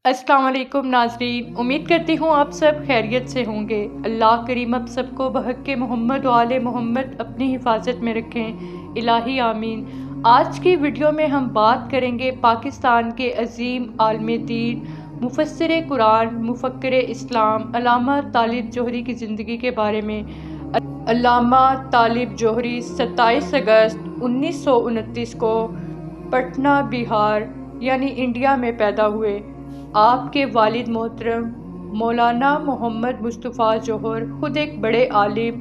अस्सलाम वालेकुम नाज़रीन, उम्मीद करती हूँ आप सब खैरियत से होंगे। अल्लाह करीम अब सबको बहक़ मोहम्मद व आले मोहम्मद अपनी हिफाजत में रखें, इलाही आमीन। आज की वीडियो में हम बात करेंगे पाकिस्तान के अज़ीम आलिम दीन, मुफस्सिर कुरान, मुफक्किर इस्लाम अल्लामा तालिब जोहरी की ज़िंदगी के बारे में। अल्लामा तालिब जोहरी 27 अगस्त 1929 को पटना, बिहार यानी इंडिया में पैदा हुए। आपके वालिद मोहतरम मौलाना मोहम्मद मुस्तफ़ा जौहर खुद एक बड़े आलिम,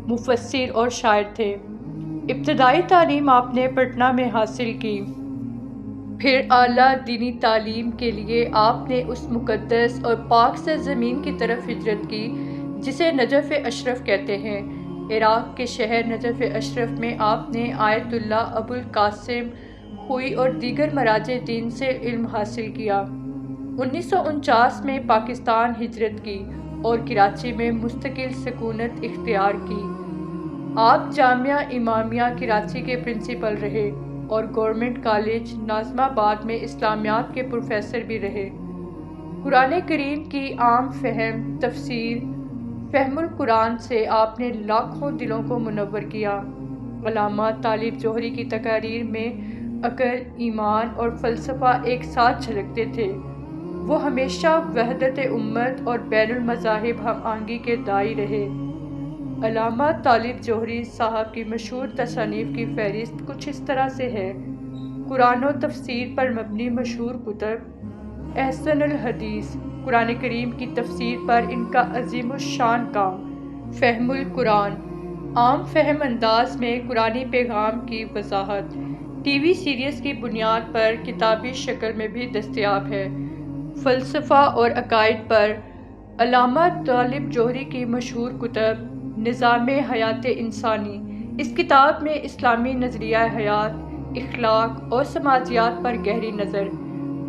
मुफस्सिर और शायर थे। इब्तदाई तालीम आपने पटना में हासिल की, फिर आला दीनी तालीम के लिए आपने उस मुक़द्दस और पाक से ज़मीन की तरफ हिजरत की जिसे नजफ़ अशरफ कहते हैं। इराक़ के शहर नजफ़ अशरफ में आपने आयतुल्लाह अबुल कासिम खुई और दीगर मराजे दीन से इल्म हासिल किया। 1949 में पाकिस्तान हिजरत की और कराची में मुस्तकिल सकूनत इख्तियार की। आप जामिया इमामिया कराची के प्रिंसिपल रहे और गवर्नमेंट कॉलेज नाज़िमाबाद में इस्लामियात के प्रोफेसर भी रहे। कुरान करीम की आम फहम, तफसीर, फ़हमुल कुरान से आपने लाखों दिलों को मुनव्वर किया। अल्लामा तालिब जोहरी की तकारीर में अक़ल, ईमान और फ़लसफ़ा एक साथ झलकते थे। वो हमेशा वहदत उम्मत और बैनुल मज़ाहिब हम आहंगी के दाई रहे। अल्लामा तालिब जोहरी साहब की मशहूर तसानीफ़ की फ़हरिस्त कुछ इस तरह से है। कुरान और तफसीर पर मबनी मशहूर कुतब, अहसनुल हदीस, कुरान करीम की तफसीर पर इनका अज़ीमुश्शान काम, फ़हमुल कुरान, आम फ़हम अंदाज में कुरानी पैगाम की वज़ाहत, टीवी सीरीज़ की बुनियाद पर किताबी शक्ल में भी दस्तयाब है। फ़लसफ़ा और अक़ाइद पर अल्लामा तालिब जोहरी की मशहूर कुतब निज़ाम हयात इंसानी। इस किताब में इस्लामी नज़रिया हयात, इख़लाक़ और समाजियात पर गहरी नज़र,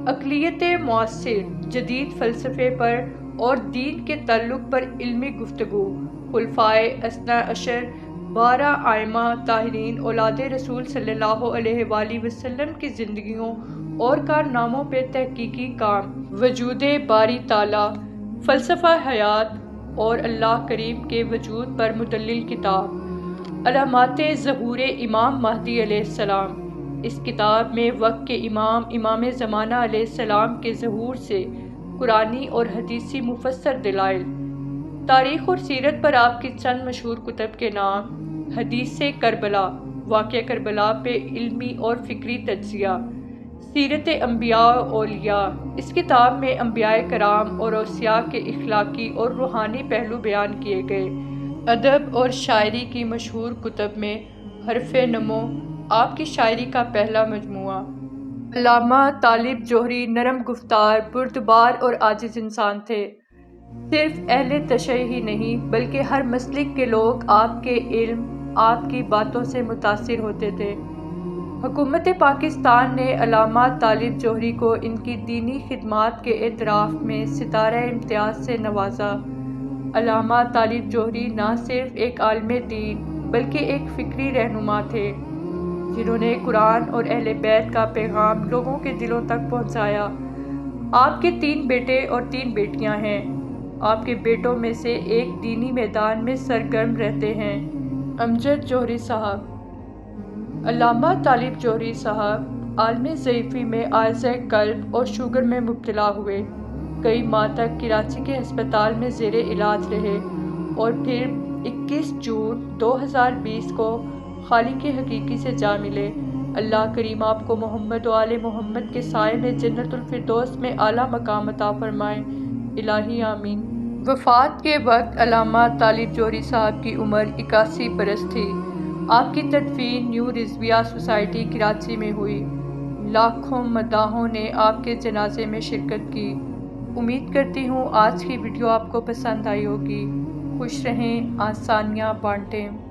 अक़लियत मुआसिर, जदीद फ़लसफ़े पर और दीन के तल्लुक़ पर इल्मी गुफ्तगू, खुलफ़ाए असना अशर, 12 आइम्मा ताहिरीन औलाद रसूल सल्लल्लाहु अलैहि वसल्लम की ज़िंदगियों और कारनामों पे तहक़ीक़ी काम, वजूदे बारी ताला, फ़लसफ़ा हयात और अल्लाह करीम के वजूद पर मुदल्लिल किताब, अलामाते ज़हूर इमाम महदी अलैहिस्सलाम। इस किताब में वक्त के इमाम ज़माना अलैहिस्सलाम के ज़हूर से कुरानी और हदीसी मुफस्सर दलाइल, तारीख़ और सीरत पर आपकी चंद मशहूर कुतब के नाम: हदीस करबला, वाक़या करबला पे इल्मी और फ़िक्री तज्ज़िया, सीरत अंबिया औलिया। इस किताब में अंबियाए कराम और औसिया के इख़लाक़ी और रूहानी पहलू बयान किए गए। अदब और शायरी की मशहूर कुतब में हरफ़े नमो, आपकी शायरी का पहला मजमुआ। अल्लामा तालिब जोहरी नरम गुफ्तार, बुर्दबार और आजिज़ इंसान थे। सिर्फ़ अहले तशय्युअ ही नहीं बल्कि हर मसलिक के लोग आपके इल्म, आपकी बातों से मुतासिर होते थे। हुकूमत पाकिस्तान ने अल्लामा तालिब जोहरी को इनकी दीनी खिदमात के एतराफ़ में सितारा इम्तियाज़ से नवाजा। अल्लामा तालिब जोहरी न सिर्फ़ एक आलिम दीन बल्कि एक फ़िक्री रहनुमा थे जिन्होंने कुरान और अहले बैत का पैगाम लोगों के दिलों तक पहुँचाया। आपके 3 बेटे और 3 बेटियाँ हैं। आपके बेटों में से एक दीनी मैदान में सरगर्म रहते हैं, अमजद जोहरी साहब। अल्लामा तालिब जोहरी साहब आलमी ज़ईफ़ी में आर्ज़े क़ल्ब और शुगर में मुब्तला हुए। कई माह तक कराची के अस्पताल में ज़ेर इलाज रहे और फिर 21 जून 2020 को खालिक़ हकीकी से जा मिले। अल्लाह करीम आपको मोहम्मद व आले मोहम्मद के साए में जन्नतुल फ़िरदौस में आला मकाम अता फ़रमाए, इलाही आमीन। वफ़ात के वक्त अल्लामा तालिब जोहरी साहब की उम्र 81 बरस थी। आपकी तदफ़ीन न्यू रिज़विया सोसाइटी कराची में हुई। लाखों मद्दाहों ने आपके जनाजे में शिरकत की। उम्मीद करती हूँ आज की वीडियो आपको पसंद आई होगी। खुश रहें, आसानियाँ बांटें।